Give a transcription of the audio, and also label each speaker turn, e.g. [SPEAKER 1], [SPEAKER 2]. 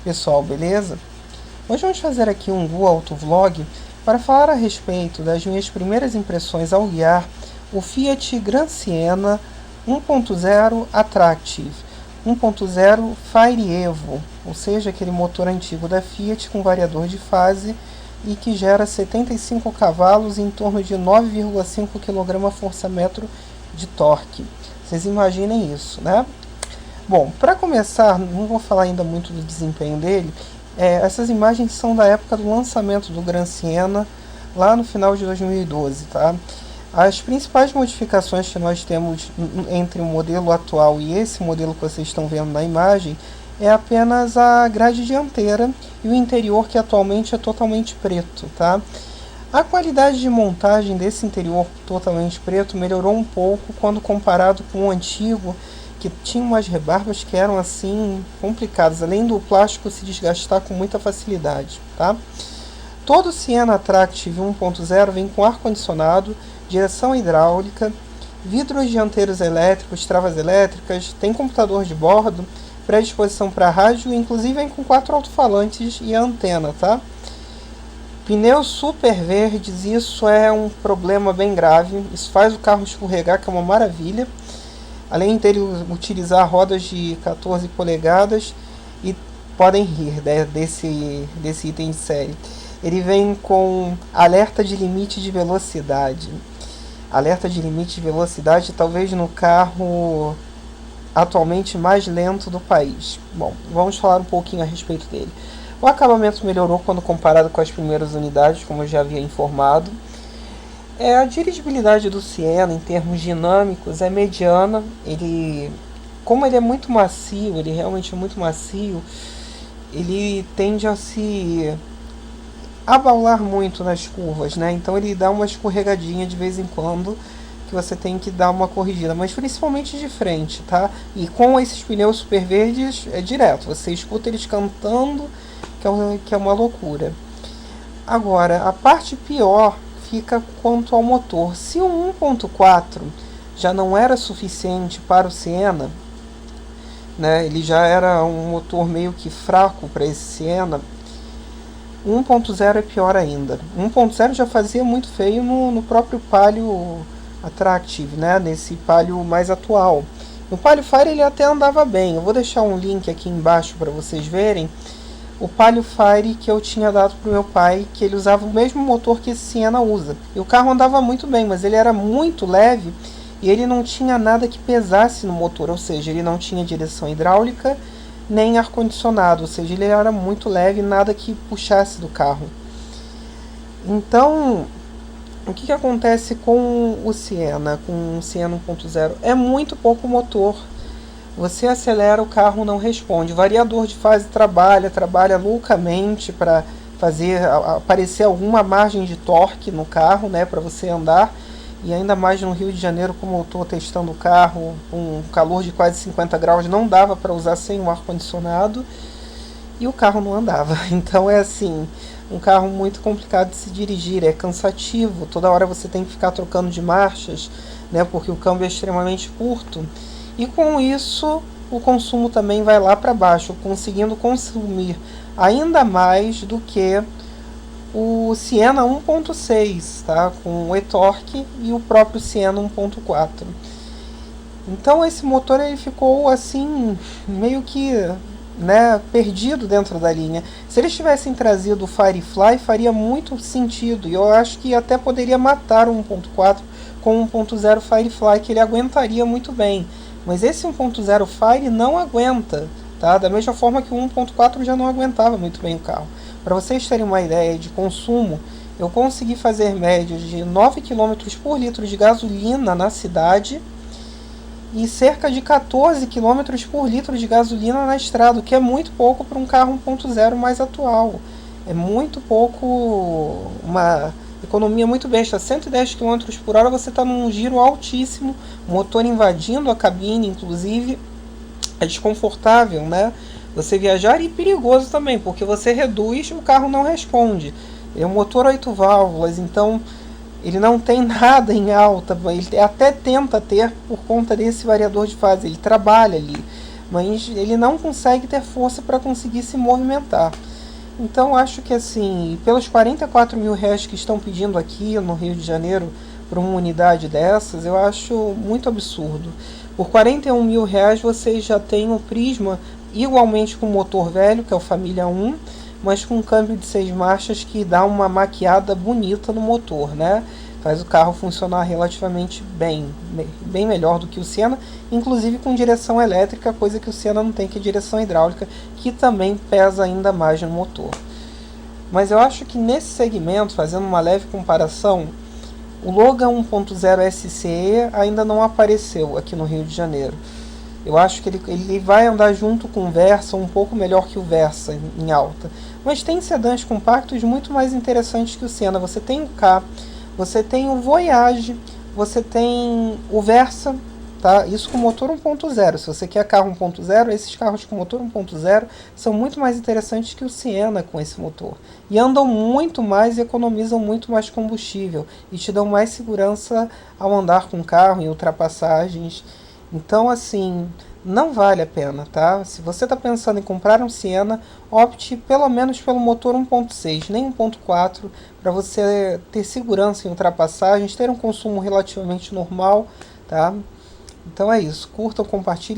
[SPEAKER 1] Pessoal, beleza? Hoje vamos fazer aqui um Gu Autovlog para falar a respeito das minhas primeiras impressões ao guiar o Fiat Gran Siena 1.0 Attractive 1.0 Fire Evo, ou seja, aquele motor antigo da Fiat com variador de fase e que gera 75 cavalos e em torno de 9,5 kgfm de torque. Vocês imaginem isso, né? Bom, para começar, não vou falar ainda muito do desempenho dele. Essas imagens são da época do lançamento do Gran Siena, lá no final de 2012, tá? As principais modificações que nós temos entre o modelo atual e esse modelo que vocês estão vendo na imagem é apenas a grade dianteira e o interior, que atualmente é totalmente preto, tá? A qualidade de montagem desse interior totalmente preto melhorou um pouco quando comparado com o antigo, que tinha umas rebarbas que eram assim complicadas, além do plástico se desgastar com muita facilidade, tá? Todo Siena Attractive 1.0 vem com ar-condicionado, direção hidráulica, vidros dianteiros elétricos, travas elétricas, tem computador de bordo, predisposição para rádio, inclusive vem com 4 alto-falantes e a antena, tá? Pneus super verdes, isso é um problema bem grave, isso faz o carro escorregar, que é uma maravilha. Além dele utilizar rodas de 14 polegadas, e podem rir, né, desse item de série. Ele vem com alerta de limite de velocidade. Alerta de limite de velocidade, talvez no carro atualmente mais lento do país. Bom, vamos falar um pouquinho a respeito dele. O acabamento melhorou quando comparado com as primeiras unidades, como eu já havia informado. A dirigibilidade do Siena, em termos dinâmicos, é mediana. Como ele é muito macio, ele realmente é muito macio, ele tende a se abaular muito nas curvas, né? Então ele dá uma escorregadinha de vez em quando, que você tem que dar uma corrigida, mas principalmente de frente, tá? E com esses pneus super verdes é direto, você escuta eles cantando, que é uma loucura. Agora, a parte pior fica quanto ao motor. Se o 1.4 já não era suficiente para o Siena, né, ele já era um motor meio que fraco para esse Siena, 1.0 é pior ainda. 1.0 já fazia muito feio no próprio Palio Attractive, né, nesse Palio mais atual. No Palio Fire ele até andava bem. Eu vou deixar um link aqui embaixo para vocês verem o Palio Fire que eu tinha dado para o meu pai, que ele usava o mesmo motor que esse Siena usa. E o carro andava muito bem, mas ele era muito leve e ele não tinha nada que pesasse no motor, ou seja, ele não tinha direção hidráulica nem ar-condicionado, ou seja, ele era muito leve, nada que puxasse do carro. Então, o que acontece com o Siena 1.0? É muito pouco motor. Você acelera, o carro não responde. O variador de fase trabalha loucamente para fazer aparecer alguma margem de torque no carro, né, para você andar. E ainda mais no Rio de Janeiro, como eu estou testando o carro, com calor de quase 50 graus, não dava para usar sem o ar-condicionado. E o carro não andava. Então é assim, um carro muito complicado de se dirigir, é cansativo. Toda hora você tem que ficar trocando de marchas, né, porque o câmbio é extremamente curto. E com isso, o consumo também vai lá para baixo, conseguindo consumir ainda mais do que o Siena 1.6, tá? Com o e-torque e o próprio Siena 1.4. Então esse motor ele ficou assim, meio que, né, perdido dentro da linha. Se eles tivessem trazido o Firefly, faria muito sentido. E eu acho que até poderia matar o 1.4 com o 1.0 Firefly, que ele aguentaria muito bem. Mas esse 1.0 Fire não aguenta, tá? Da mesma forma que o 1.4 já não aguentava muito bem o carro. Para vocês terem uma ideia de consumo, eu consegui fazer médias de 9 km por litro de gasolina na cidade e cerca de 14 km por litro de gasolina na estrada, o que é muito pouco para um carro 1.0 mais atual. É muito pouco, uma economia muito besta. 110 km por hora você está num giro altíssimo, motor invadindo a cabine, inclusive é desconfortável, né? Você viajar e perigoso também, porque você reduz, o carro não responde. É um motor 8 válvulas, então ele não tem nada em alta, ele até tenta ter por conta desse variador de fase, ele trabalha ali, mas ele não consegue ter força para conseguir se movimentar. Então acho que assim, pelos R$ 44.000 que estão pedindo aqui no Rio de Janeiro para uma unidade dessas, eu acho muito absurdo. Por R$ 41.000 vocês já tem o Prisma igualmente com motor velho, que é o Família 1, mas com um câmbio de 6 marchas que dá uma maquiada bonita no motor, né? Faz o carro funcionar relativamente bem, bem melhor do que o Siena, inclusive com direção elétrica, coisa que o Siena não tem, que é direção hidráulica, que também pesa ainda mais no motor. Mas eu acho que nesse segmento, fazendo uma leve comparação, o Logan 1.0 SCE ainda não apareceu aqui no Rio de Janeiro. Eu acho que ele vai andar junto com o Versa, um pouco melhor que o Versa em alta. Mas tem sedãs compactos muito mais interessantes que o Siena. Você tem o K, você tem o Voyage, você tem o Versa, tá? Isso com motor 1.0. Se você quer carro 1.0, esses carros com motor 1.0 são muito mais interessantes que o Siena com esse motor. E andam muito mais e economizam muito mais combustível. E te dão mais segurança ao andar com o carro em ultrapassagens. Então, assim, não vale a pena, tá? Se você está pensando em comprar um Siena, opte pelo menos pelo motor 1.6, nem 1.4, para você ter segurança em ultrapassagens, ter um consumo relativamente normal, tá? Então é isso. Curtam, compartilhem.